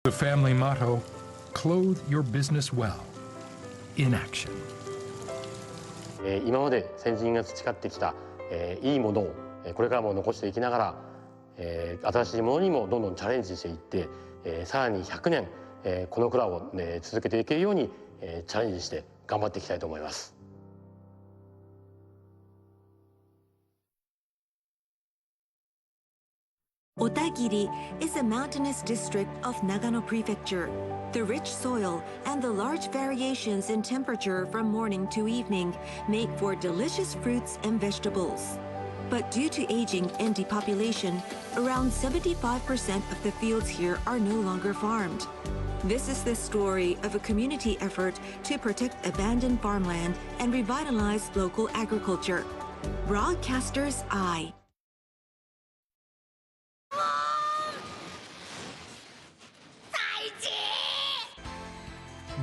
The family motto, clothe your business well, in action. 今まで先人が培ってきた、いいものをこれからも残していきながら、新しいものにもどんどんチャレンジしていって、さらに100年、この蔵を、続けていけるように、チャレンジして頑張っていきたいと思います。Otagiri is a mountainous district of Nagano Prefecture. The rich soil and the large variations in temperature from morning to evening make for delicious fruits and vegetables. But due to aging and depopulation, around 75% of the fields here are no longer farmed. This is the story of a community effort to protect abandoned farmland and revitalize local agriculture. Broadcaster's Eye.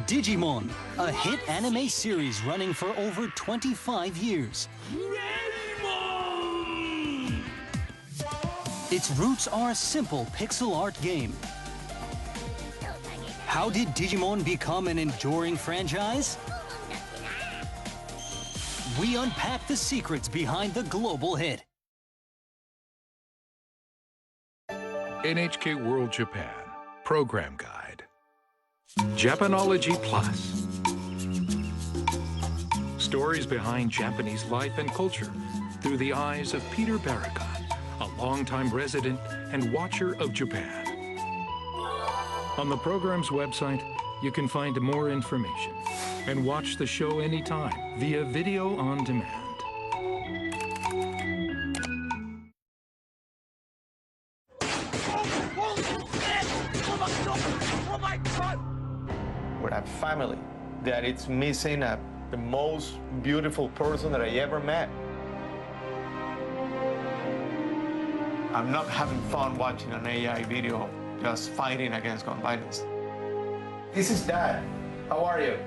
Digimon, a hit anime series running for over 25 years. Its roots are a simple pixel art game. How did Digimon become an enduring franchise? We unpack the secrets behind the global hit. NHK World Japan Program Guide. Japanology Plus. Stories behind Japanese life and culture through the eyes of Peter Baragon, a longtime resident and watcher of Japan. On the program's website, you can find more information and watch the show anytime via video on demand. We're a family that it's missing the most beautiful person that I ever met. I'm not having fun watching an AI video just fighting against gun violence. This is Dad. How are you?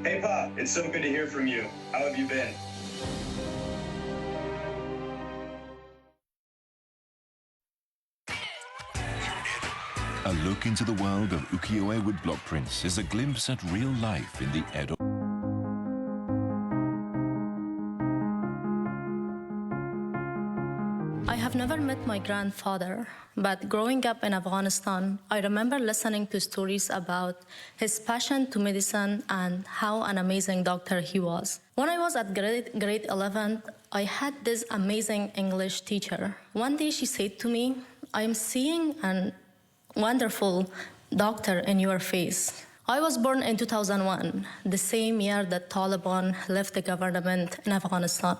Hey, Pop. It's so good to hear from you. How have you been? A look into the world of ukiyo-e wood block prints is a glimpse at real life in the Edo. I have never met my grandfather, but growing up in Afghanistan, I remember listening to stories about his passion to medicine and how an amazing doctor he was. When I was at grade 11, I had this amazing English teacher. One day she said to me, "I'm seeing an wonderful doctor in your face." I was born in 2001, the same year that Taliban left the government in Afghanistan.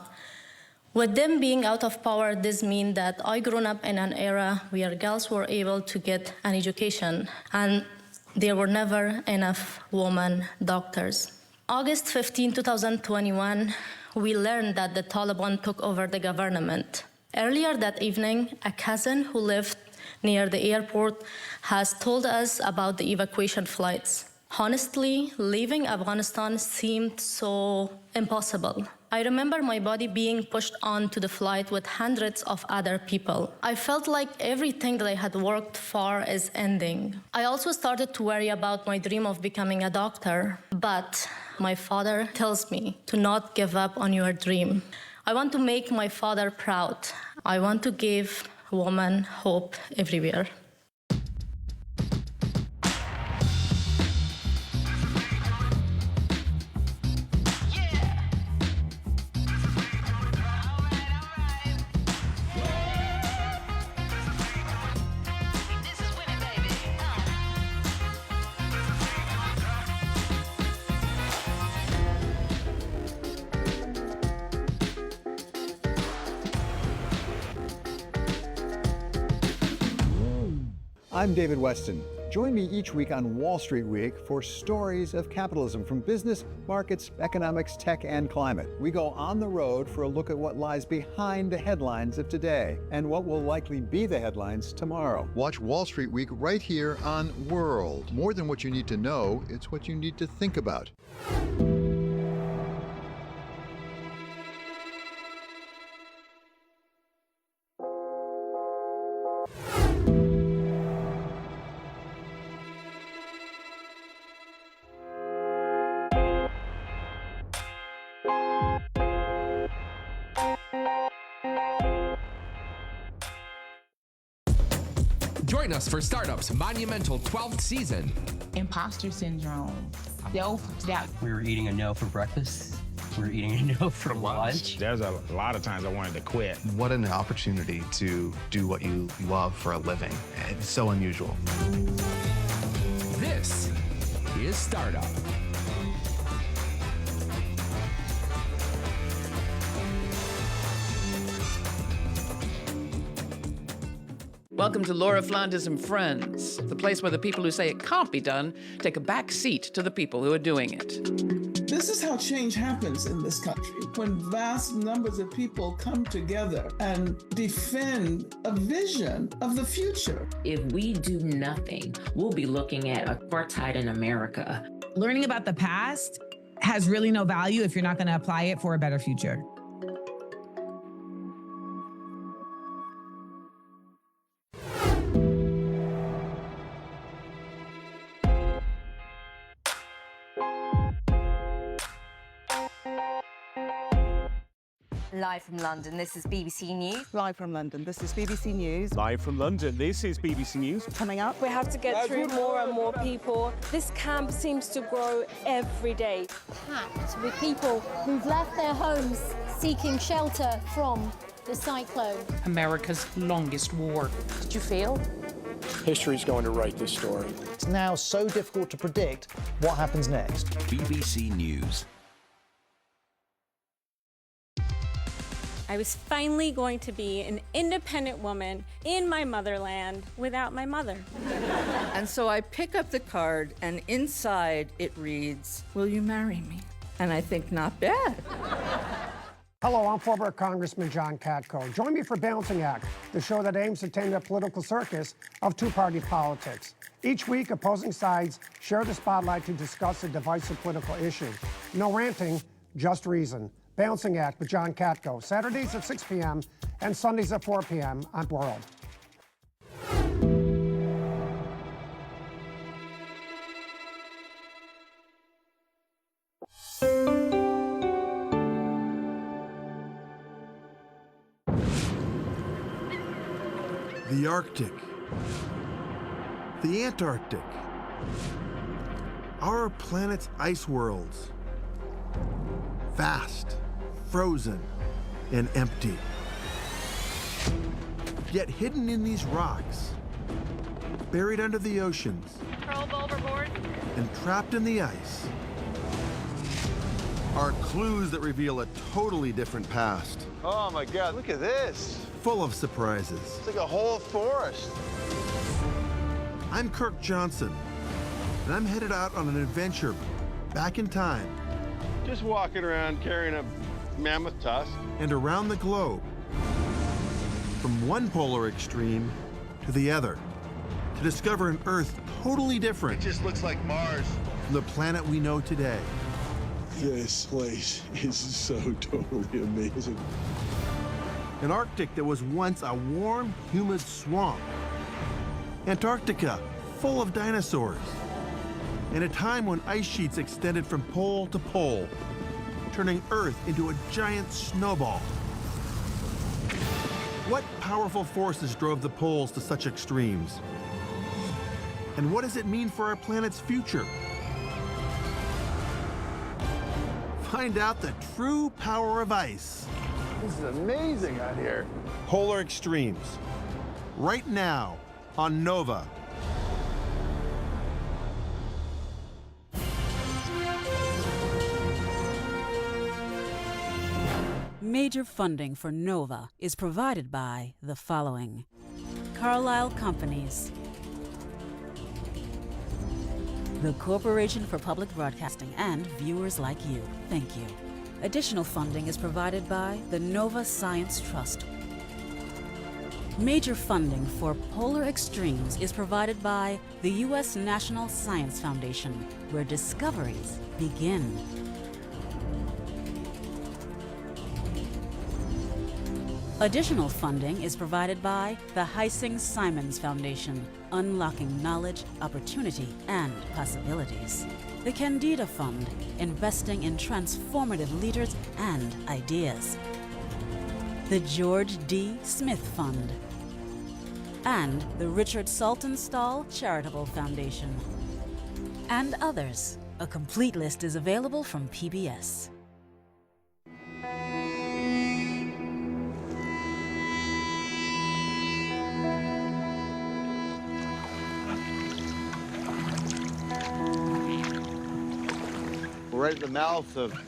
With them being out of power, this means that I grew up in an era where girls were able to get an education, and there were never enough women doctors. August 15, 2021, we learned that the Taliban took over the government. Earlier that evening, a cousin who lived near the airport has told us about the evacuation flights. Honestly, leaving Afghanistan seemed so impossible. I remember my body being pushed onto the flight with hundreds of other people. I felt like everything that I had worked for is ending. I also started to worry about my dream of becoming a doctor, but my father tells me to not give up on your dream. I want to make my father proud. I want to give women hope everywhere. I'm David Weston. Join me each week on Wall Street Week for stories of capitalism from business, markets, economics, tech, and climate. We go on the road for a look at what lies behind the headlines of today and what will likely be the headlines tomorrow. Watch Wall Street Week right here on World. More than what you need to know, it's what you need to think about. Join us for Startup's monumental 12th season. Imposter syndrome, self-doubt. We were eating a no for breakfast. We were eating a no for lunch. There's a lot of times I wanted to quit. What an opportunity to do what you love for a living. It's so unusual. This is Startup. Welcome to Laura Flanders and Friends, the place where the people who say it can't be done take a back seat to the people who are doing it. This is how change happens in this country, when vast numbers of people come together and defend a vision of the future. If we do nothing, we'll be looking at apartheid in America. Learning about the past has really no value if you're not going to apply it for a better future. Live from London, this is BBC News. Live from London, this is BBC News. Live from London, this is BBC News. Coming up, we have to get through more and more people. This camp seems to grow every day. Packed with people who've left their homes seeking shelter from the cyclone. America's longest war. Did you feel? History's going to write this story. It's now so difficult to predict what happens next. BBC News. I was finally going to be an independent woman in my motherland without my mother. And so I pick up the card, and inside it reads, "Will you marry me?" And I think, not bad. Hello, I'm former Congressman John Katko. Join me for Balancing Act, the show that aims to tame the political circus of two-party politics. Each week, opposing sides share the spotlight to discuss a divisive political issue. No ranting, just reason. Balancing Act with John Katko, Saturdays at 6 p.m. and Sundays at 4 p.m. on World. The Arctic, the Antarctic, our planet's ice worlds, vast, frozen, and empty. Yet hidden in these rocks, buried under the oceans, overboard. And trapped in the ice, are clues that reveal a totally different past. Oh my God, look at this. Full of surprises. It's like a whole forest. I'm Kirk Johnson, and I'm headed out on an adventure back in time. Just walking around carrying a mammoth tusk. And around the globe, from one polar extreme to the other, to discover an Earth totally different. It just looks like Mars. From the planet we know today. This place is so totally amazing. An Arctic that was once a warm, humid swamp. Antarctica, full of dinosaurs. In a time when ice sheets extended from pole to pole, turning Earth into a giant snowball. What powerful forces drove the poles to such extremes? And what does it mean for our planet's future? Find out the true power of ice. This is amazing out here. Polar Extremes, right now on Nova. Major funding for NOVA is provided by the following: Carlyle Companies, the Corporation for Public Broadcasting, and viewers like you. Thank you. Additional funding is provided by the Nova Science Trust. Major funding for Polar Extremes is provided by the U.S. National Science Foundation, where discoveries begin. Additional funding is provided by the Heising-Simons Foundation, unlocking knowledge, opportunity, and possibilities. The Candida Fund, investing in transformative leaders and ideas. The George D. Smith Fund. and the Richard Saltonstall Charitable Foundation. And others. A complete list is available from PBS. We're right at the mouth of